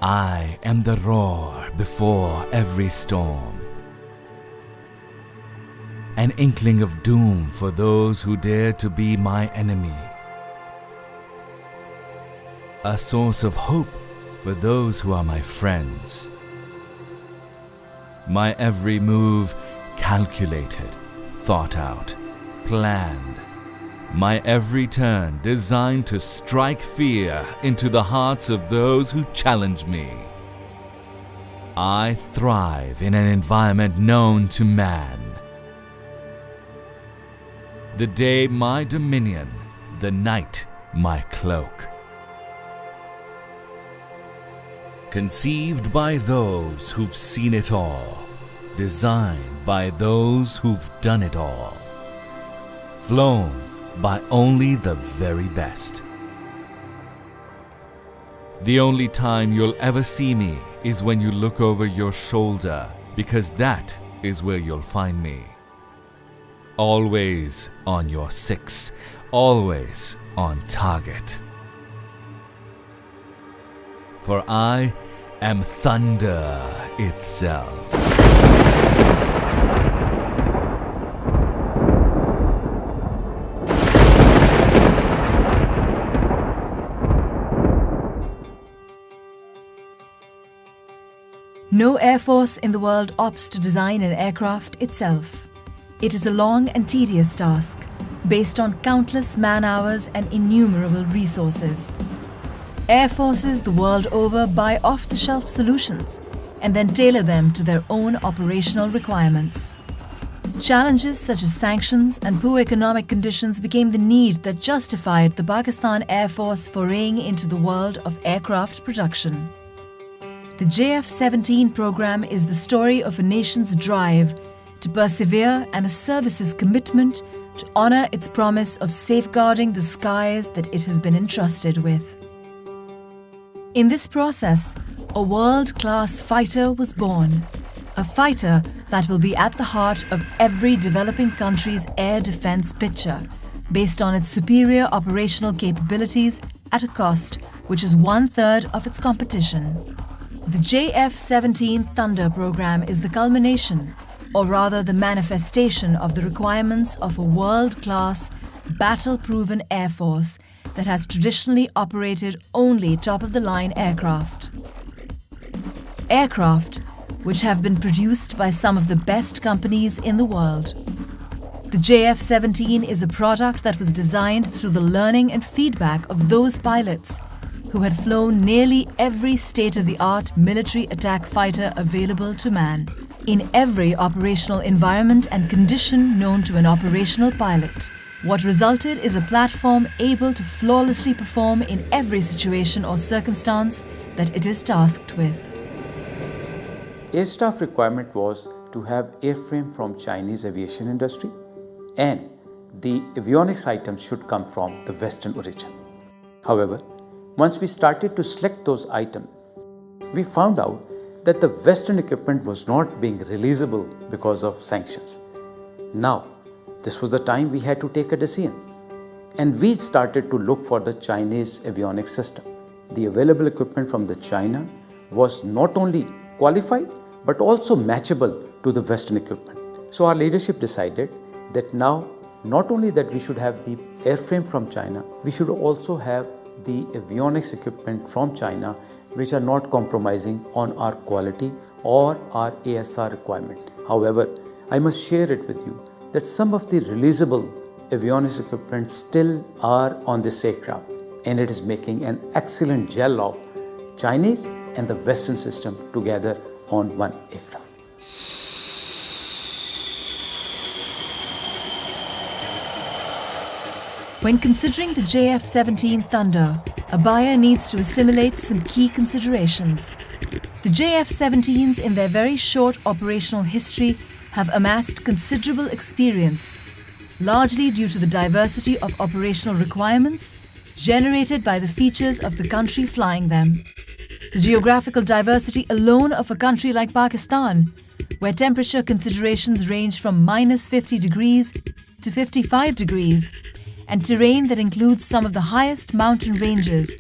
I am the roar before every storm, an inkling of doom for those who dare to be my enemy, a source of hope for those who are my friends. My every move calculated, thought out, planned. My every turn designed to strike fear into the hearts of those who challenge me. I thrive in an environment known to man. The day my dominion, the night my cloak. Conceived by those who've seen it all, designed by those who've done it all, flown by only the very best. The only time you'll ever see me is when you look over your shoulder, because that is where you'll find me. Always on your six, always on target. For I am thunder itself. No air force in the world opts to design an aircraft itself. It is a long and tedious task, based on countless man-hours and innumerable resources. Air forces the world over buy off-the-shelf solutions and then tailor them to their own operational requirements. Challenges such as sanctions and poor economic conditions became the need that justified the Pakistan Air Force foraying into the world of aircraft production. The JF-17 program is the story of a nation's drive to persevere and a service's commitment to honor its promise of safeguarding the skies that it has been entrusted with. In this process, a world-class fighter was born, a fighter that will be at the heart of every developing country's air defense picture, based on its superior operational capabilities at a cost which is 1/3 of its competition. The JF-17 Thunder program is the culmination, or rather the manifestation of the requirements of a world-class, battle-proven air force that has traditionally operated only top-of-the-line aircraft. Aircraft which have been produced by some of the best companies in the world. The JF-17 is a product that was designed through the learning and feedback of those pilots who had flown nearly every state-of-the-art military attack fighter available to man, in every operational environment and condition known to an operational pilot. What resulted is a platform able to flawlessly perform in every situation or circumstance that it is tasked with. Air staff requirement was to have airframe from Chinese aviation industry, and the avionics items should come from the Western origin. However, once we started to select those items, we found out that the Western equipment was not being releasable because of sanctions. Now, this was the time we had to take a decision, and we started to look for the Chinese avionics system. The available equipment from the China was not only qualified but also matchable to the Western equipment. So our leadership decided that now not only that we should have the airframe from China, we should also have the avionics equipment from China, which are not compromising on our quality or our ASR requirement. However, I must share it with you that some of the releasable avionics equipment still are on this aircraft, and it is making an excellent gel of Chinese and the Western system together on one aircraft. When considering the JF-17 Thunder, a buyer needs to assimilate some key considerations. The JF-17s, in their very short operational history, have amassed considerable experience, largely due to the diversity of operational requirements generated by the features of the country flying them. The geographical diversity alone of a country like Pakistan, where temperature considerations range from -50 degrees to 55 degrees, and terrain that includes some of the highest mountain ranges,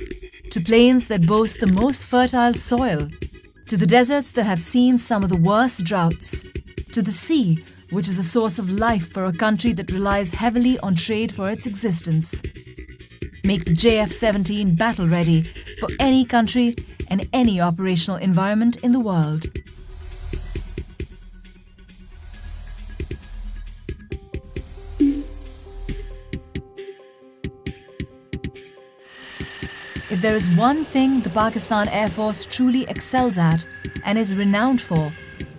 to plains that boast the most fertile soil, to the deserts that have seen some of the worst droughts, to the sea, which is a source of life for a country that relies heavily on trade for its existence. Make the JF-17 battle ready for any country and any operational environment in the world. If there is one thing the Pakistan Air Force truly excels at and is renowned for,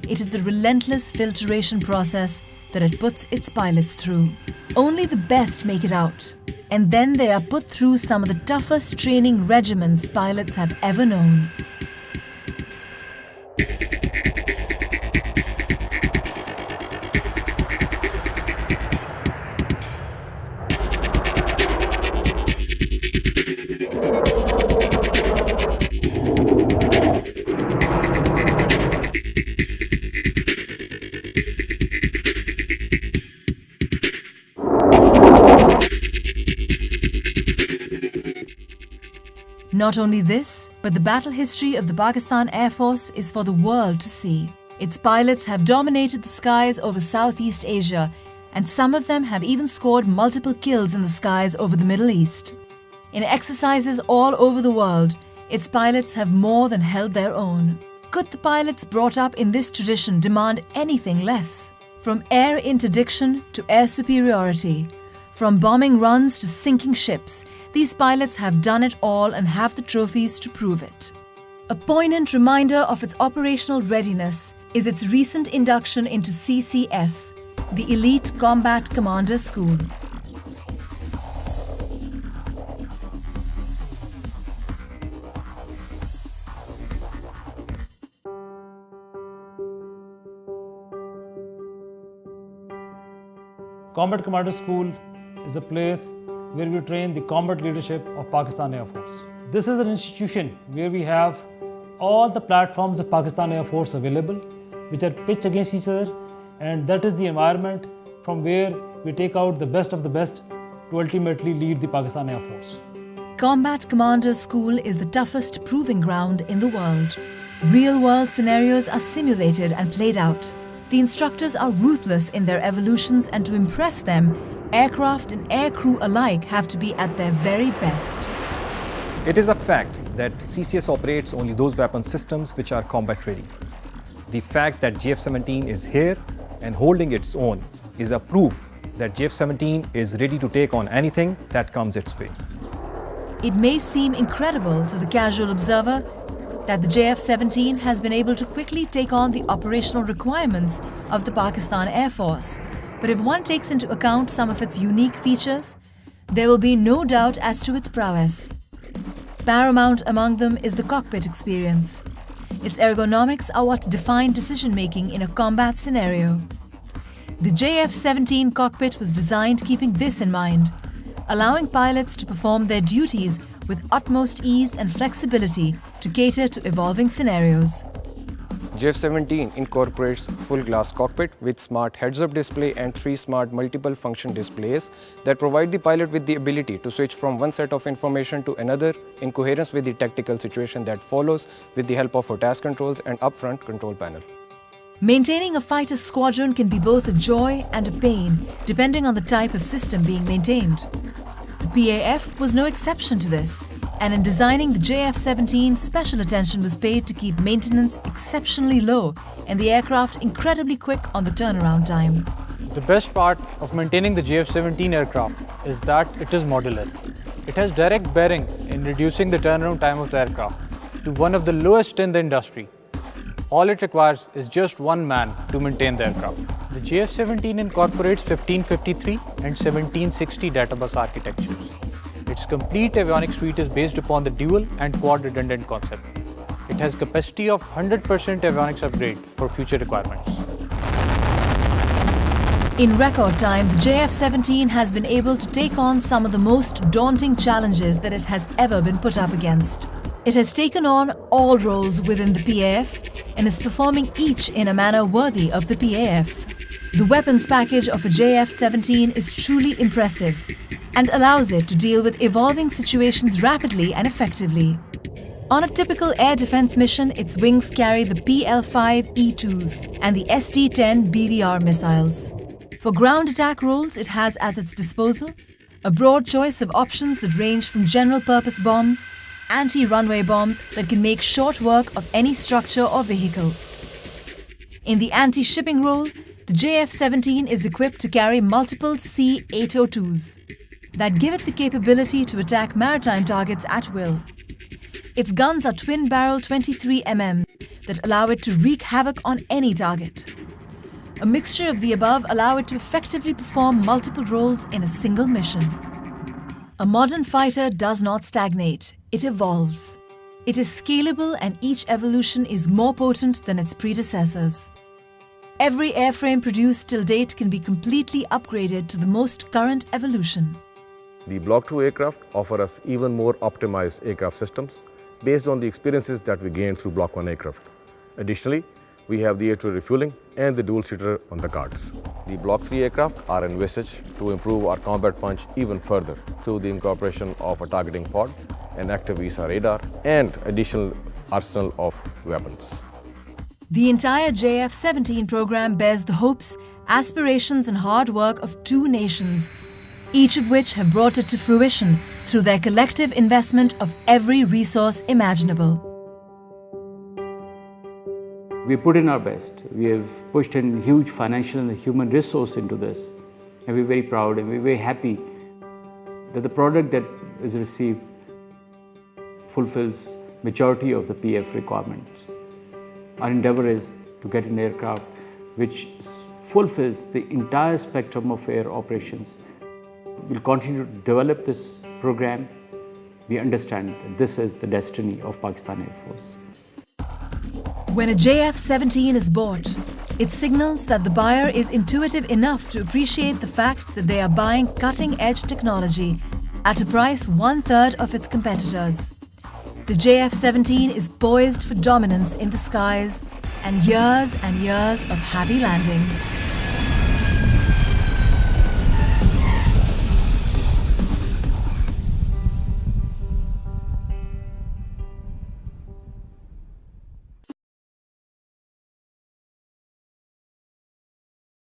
it is the relentless filtration process that it puts its pilots through. Only the best make it out, and then they are put through some of the toughest training regimens pilots have ever known. Not only this, but the battle history of the Pakistan Air Force is for the world to see. Its pilots have dominated the skies over Southeast Asia, and some of them have even scored multiple kills in the skies over the Middle East. In exercises all over the world, its pilots have more than held their own. Could the pilots brought up in this tradition demand anything less? From air interdiction to air superiority, from bombing runs to sinking ships, these pilots have done it all and have the trophies to prove it. A poignant reminder of its operational readiness is its recent induction into CCS, the Elite Combat Commander School. Combat Commander School is a place where we train the combat leadership of Pakistan Air Force. This is an institution where we have all the platforms of Pakistan Air Force available, which are pitched against each other, and that is the environment from where we take out the best of the best to ultimately lead the Pakistan Air Force. Combat Commander School is the toughest proving ground in the world. Real-world scenarios are simulated and played out. The instructors are ruthless in their evolutions, and to impress them, aircraft and aircrew alike have to be at their very best. It is a fact that CCS operates only those weapon systems which are combat ready. The fact that JF-17 is here and holding its own is a proof that JF-17 is ready to take on anything that comes its way. It may seem incredible to the casual observer that the JF-17 has been able to quickly take on the operational requirements of the Pakistan Air Force. But if one takes into account some of its unique features, there will be no doubt as to its prowess. Paramount among them is the cockpit experience. Its ergonomics are what define decision-making in a combat scenario. The JF-17 cockpit was designed keeping this in mind, allowing pilots to perform their duties with utmost ease and flexibility to cater to evolving scenarios. JF-17 incorporates full glass cockpit with smart heads-up display and 3 smart multiple function displays that provide the pilot with the ability to switch from one set of information to another in coherence with the tactical situation that follows with the help of a task controls and upfront control panel. Maintaining a fighter squadron can be both a joy and a pain, depending on the type of system being maintained. The PAF was no exception to this, and in designing the JF-17, special attention was paid to keep maintenance exceptionally low and the aircraft incredibly quick on the turnaround time. The best part of maintaining the JF-17 aircraft is that it is modular. It has direct bearing in reducing the turnaround time of the aircraft to one of the lowest in the industry. All it requires is just one man to maintain the aircraft. The JF-17 incorporates 1553 and 1760 databus architectures. Its complete avionics suite is based upon the dual and quad redundant concept. It has capacity of 100% avionics upgrade for future requirements. In record time, the JF-17 has been able to take on some of the most daunting challenges that it has ever been put up against. It has taken on all roles within the PAF and is performing each in a manner worthy of the PAF. The weapons package of a JF-17 is truly impressive. and allows it to deal with evolving situations rapidly and effectively. On a typical air defense mission, its wings carry the PL-5 E-2s and the SD-10 BVR missiles. For ground attack roles, it has at its disposal a broad choice of options that range from general-purpose bombs, anti-runway bombs that can make short work of any structure or vehicle. In the anti-shipping role, the JF-17 is equipped to carry multiple C-802s that give it the capability to attack maritime targets at will. Its guns are twin-barrel 23mm that allow it to wreak havoc on any target. A mixture of the above allow it to effectively perform multiple roles in a single mission. A modern fighter does not stagnate, it evolves. It is scalable and each evolution is more potent than its predecessors. Every airframe produced till date can be completely upgraded to the most current evolution. The Block 2 aircraft offer us even more optimized aircraft systems based on the experiences that we gained through Block 1 aircraft. Additionally, we have the air-to-air refueling and the dual-seater on the cards. The Block 3 aircraft are envisaged to improve our combat punch even further through the incorporation of a targeting pod, an active VSAR radar, and additional arsenal of weapons. The entire JF-17 program bears the hopes, aspirations and hard work of two nations, each of which have brought it to fruition through their collective investment of every resource imaginable. We put in our best. We have pushed in huge financial and human resource into this. And we're very proud and we're very happy that the product that is received fulfills majority of the PF requirements. Our endeavor is to get an aircraft which fulfills the entire spectrum of air operations. We'll continue to develop this program. We understand that this is the destiny of Pakistan Air Force. When a JF-17 is bought, it signals that the buyer is intuitive enough to appreciate the fact that they are buying cutting-edge technology at a price 1/3 of its competitors. The JF-17 is poised for dominance in the skies and years of happy landings.